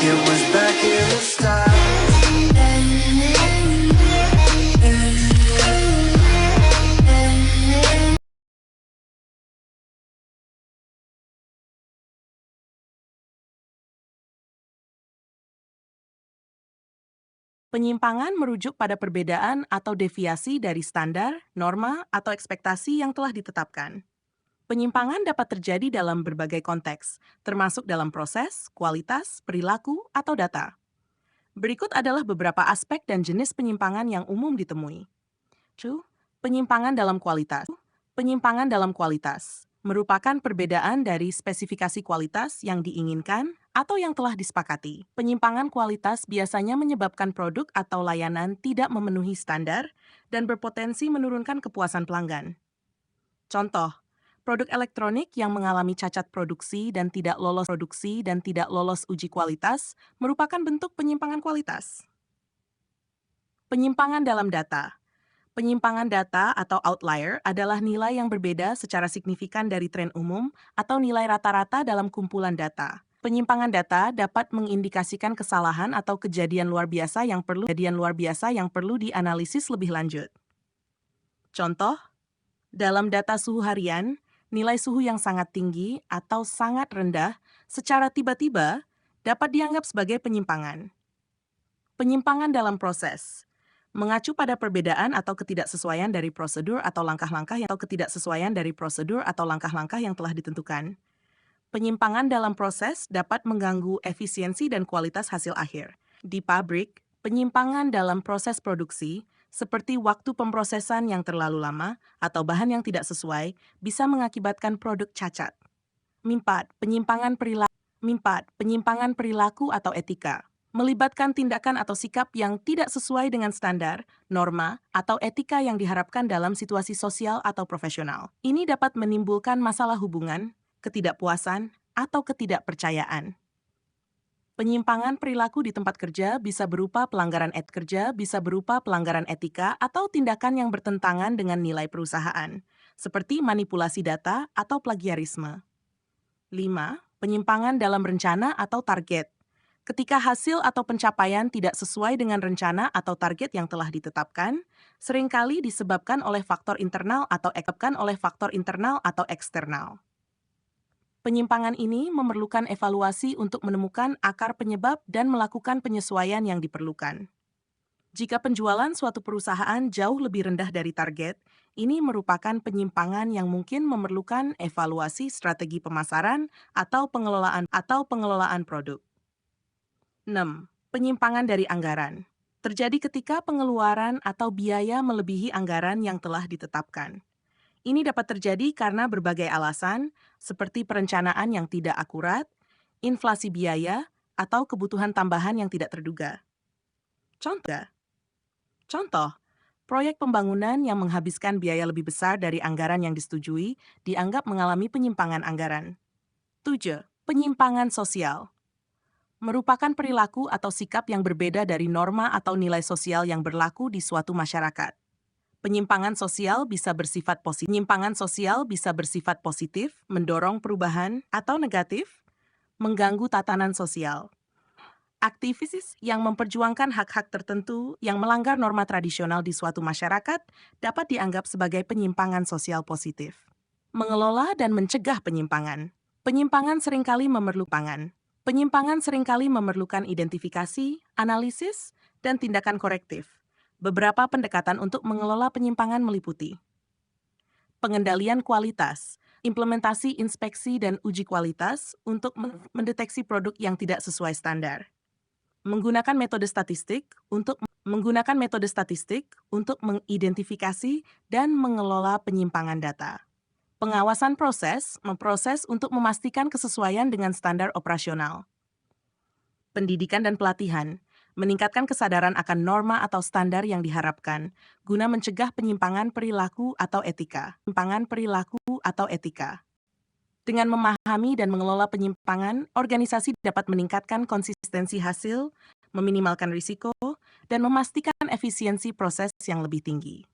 it was back in the start. Penyimpangan merujuk pada perbedaan atau deviasi dari standar, norma, atau ekspektasi yang telah ditetapkan. Penyimpangan dapat terjadi dalam berbagai konteks, termasuk dalam proses, kualitas, perilaku, atau data. Berikut adalah beberapa aspek dan jenis penyimpangan yang umum ditemui. 2. Penyimpangan dalam kualitas. Penyimpangan dalam kualitas merupakan perbedaan dari spesifikasi kualitas yang diinginkan atau yang telah disepakati. Penyimpangan kualitas biasanya menyebabkan produk atau layanan tidak memenuhi standar dan berpotensi menurunkan kepuasan pelanggan. Contoh, produk elektronik yang mengalami cacat produksi dan tidak lolos uji kualitas merupakan bentuk penyimpangan kualitas. Penyimpangan dalam data. Penyimpangan data atau outlier adalah nilai yang berbeda secara signifikan dari tren umum atau nilai rata-rata dalam kumpulan data. Penyimpangan data dapat mengindikasikan kesalahan atau kejadian luar biasa yang perlu dianalisis lebih lanjut. Contoh, dalam data suhu harian, nilai suhu yang sangat tinggi atau sangat rendah secara tiba-tiba dapat dianggap sebagai penyimpangan. Penyimpangan dalam proses mengacu pada perbedaan atau ketidaksesuaian dari prosedur atau langkah-langkah yang telah ditentukan. Penyimpangan dalam proses dapat mengganggu efisiensi dan kualitas hasil akhir. Di pabrik, penyimpangan dalam proses produksi, seperti waktu pemrosesan yang terlalu lama atau bahan yang tidak sesuai, bisa mengakibatkan produk cacat. 4. Penyimpangan perilaku atau etika melibatkan tindakan atau sikap yang tidak sesuai dengan standar, norma, atau etika yang diharapkan dalam situasi sosial atau profesional. Ini dapat menimbulkan masalah hubungan, ketidakpuasan, atau ketidakpercayaan. Penyimpangan perilaku di tempat kerja bisa berupa pelanggaran etika atau tindakan yang bertentangan dengan nilai perusahaan, seperti manipulasi data atau plagiarisme. 5. Penyimpangan dalam rencana atau target. Ketika hasil atau pencapaian tidak sesuai dengan rencana atau target yang telah ditetapkan, seringkali disebabkan oleh faktor internal atau eksternal. Penyimpangan ini memerlukan evaluasi untuk menemukan akar penyebab dan melakukan penyesuaian yang diperlukan. Jika penjualan suatu perusahaan jauh lebih rendah dari target, ini merupakan penyimpangan yang mungkin memerlukan evaluasi strategi pemasaran atau pengelolaan produk. 6. Penyimpangan dari anggaran. Terjadi ketika pengeluaran atau biaya melebihi anggaran yang telah ditetapkan. Ini dapat terjadi karena berbagai alasan, seperti perencanaan yang tidak akurat, inflasi biaya, atau kebutuhan tambahan yang tidak terduga. Contoh, proyek pembangunan yang menghabiskan biaya lebih besar dari anggaran yang disetujui dianggap mengalami penyimpangan anggaran. 7. Penyimpangan sosial merupakan perilaku atau sikap yang berbeda dari norma atau nilai sosial yang berlaku di suatu masyarakat. Penyimpangan sosial bisa bersifat positif, mendorong perubahan, atau negatif, mengganggu tatanan sosial. Aktivis yang memperjuangkan hak-hak tertentu yang melanggar norma tradisional di suatu masyarakat dapat dianggap sebagai penyimpangan sosial positif. Mengelola dan mencegah penyimpangan. Penyimpangan seringkali memerlukan identifikasi, analisis, dan tindakan korektif. Beberapa pendekatan untuk mengelola penyimpangan meliputi pengendalian kualitas, implementasi inspeksi dan uji kualitas untuk mendeteksi produk yang tidak sesuai standar. Menggunakan metode statistik untuk mengidentifikasi dan mengelola penyimpangan data. Pengawasan memproses untuk memastikan kesesuaian dengan standar operasional. Pendidikan dan pelatihan, meningkatkan kesadaran akan norma atau standar yang diharapkan, guna mencegah penyimpangan perilaku atau etika. Dengan memahami dan mengelola penyimpangan, organisasi dapat meningkatkan konsistensi hasil, meminimalkan risiko, dan memastikan efisiensi proses yang lebih tinggi.